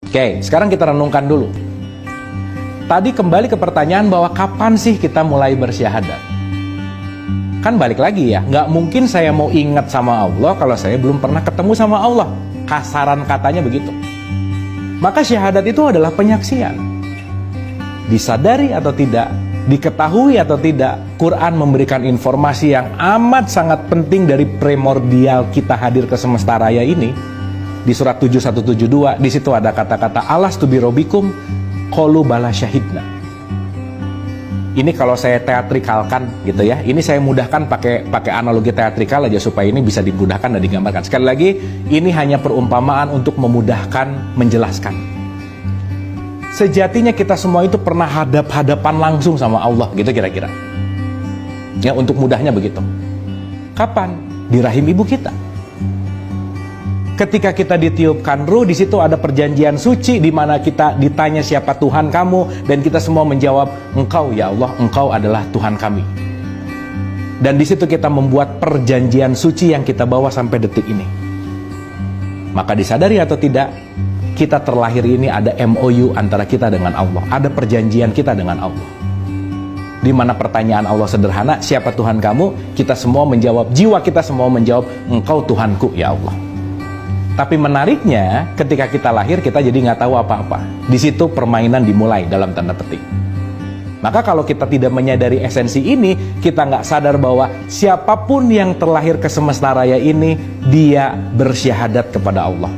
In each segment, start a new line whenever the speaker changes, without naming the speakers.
Oke, sekarang kita renungkan dulu. Tadi kembali ke pertanyaan bahwa kapan sih kita mulai bersyahadat? Kan balik lagi ya, nggak mungkin saya mau ingat sama Allah kalau saya belum pernah ketemu sama Allah. Kasaran katanya begitu. Maka syahadat itu adalah penyaksian. Disadari atau tidak, diketahui atau tidak, Quran memberikan informasi yang amat sangat penting dari primordial kita hadir ke semesta raya ini. Di surat 7172, di situ ada kata-kata alastu birobbikum qalu bala syahidna. Ini kalau saya teatrikalkan gitu ya. Ini saya mudahkan pakai analogi teatrikal aja supaya ini bisa dimudahkan dan digambarkan. Sekali lagi, ini hanya perumpamaan untuk memudahkan menjelaskan. Sejatinya kita semua itu pernah hadap-hadapan langsung sama Allah gitu kira-kira. Ya, untuk mudahnya begitu. Kapan? Di rahim ibu kita. Ketika kita ditiupkan ruh, di situ ada perjanjian suci di mana kita ditanya siapa Tuhan kamu, dan kita semua menjawab, Engkau ya Allah, Engkau adalah Tuhan kami. Dan di situ kita membuat perjanjian suci yang kita bawa sampai detik ini. Maka disadari atau tidak, kita terlahir ini ada MOU antara kita dengan Allah, ada perjanjian kita dengan Allah. Di mana pertanyaan Allah sederhana, siapa Tuhan kamu? Kita semua menjawab, jiwa kita semua menjawab, Engkau Tuhanku ya Allah. Tapi menariknya, ketika kita lahir, kita jadi nggak tahu apa-apa. Di situ permainan dimulai dalam tanda petik. Maka kalau kita tidak menyadari esensi ini, kita nggak sadar bahwa siapapun yang terlahir ke semesta raya ini, dia bersyahadat kepada Allah.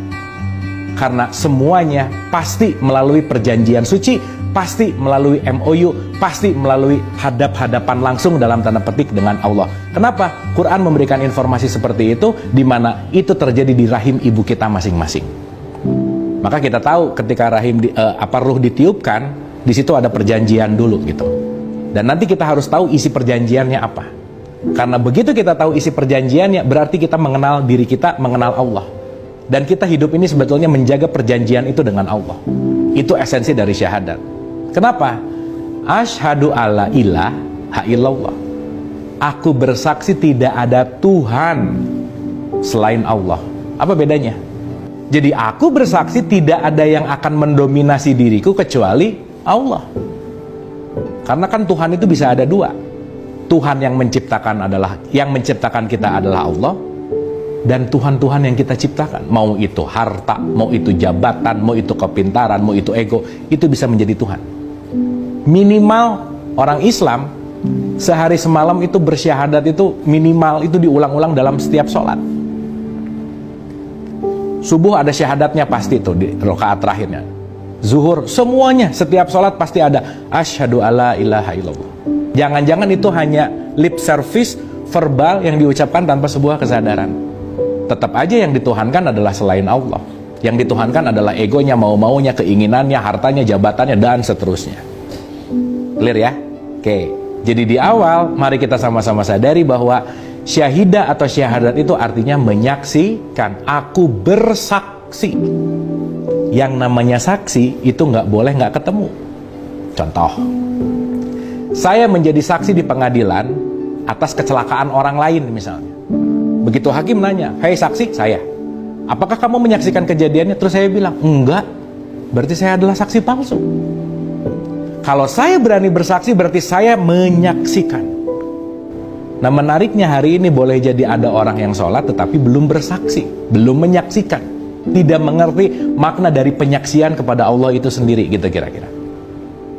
Karena semuanya pasti melalui perjanjian suci, pasti melalui MOU, pasti melalui hadap-hadapan langsung dalam tanda petik dengan Allah. Kenapa? Quran memberikan informasi seperti itu, di mana itu terjadi di rahim ibu kita masing-masing. Maka kita tahu ketika ruh ditiupkan, di situ ada perjanjian dulu gitu. Dan nanti kita harus tahu isi perjanjiannya apa. Karena begitu kita tahu isi perjanjiannya, berarti kita mengenal diri kita, mengenal Allah. Dan kita hidup ini sebetulnya menjaga perjanjian itu dengan Allah. Itu esensi dari syahadat. Kenapa? Asyhadu alla ilaha illallah. Aku bersaksi tidak ada Tuhan selain Allah. Apa bedanya? Jadi aku bersaksi tidak ada yang akan mendominasi diriku kecuali Allah. Karena kan Tuhan itu bisa ada dua. Tuhan yang menciptakan kita adalah Allah, dan Tuhan-Tuhan yang kita ciptakan, mau itu harta, mau itu jabatan, mau itu kepintaran, mau itu ego, itu bisa menjadi Tuhan. Minimal orang Islam sehari semalam itu bersyahadat itu minimal itu diulang-ulang dalam setiap sholat. Subuh ada syahadatnya pasti tuh di rakaat terakhirnya. Zuhur semuanya setiap sholat pasti ada asyhadu alla ilaha illallah. Jangan-jangan itu hanya lip service verbal yang diucapkan tanpa sebuah kesadaran. Tetap aja yang dituhankan adalah selain Allah. Yang dituhankan adalah egonya, mau-maunya, keinginannya, hartanya, jabatannya, dan seterusnya. Clear ya? Oke. Jadi di awal, mari kita sama-sama sadari bahwa syahidah atau syahadat itu artinya menyaksikan. Aku bersaksi. Yang namanya saksi itu nggak boleh nggak ketemu. Contoh, saya menjadi saksi di pengadilan atas kecelakaan orang lain misalnya. Begitu hakim nanya, hei saksi, saya, apakah kamu menyaksikan kejadiannya? Terus saya bilang, enggak. Berarti saya adalah saksi palsu. Kalau saya berani bersaksi, berarti saya menyaksikan. Nah menariknya hari ini boleh jadi ada orang yang sholat tetapi belum bersaksi, belum menyaksikan, tidak mengerti makna dari penyaksian kepada Allah itu sendiri gitu kira-kira.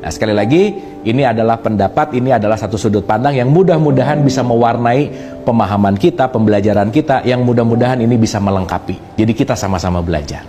Nah sekali lagi, ini adalah pendapat, ini adalah satu sudut pandang yang mudah-mudahan bisa mewarnai pemahaman kita, pembelajaran kita, yang mudah-mudahan ini bisa melengkapi. Jadi kita sama-sama belajar.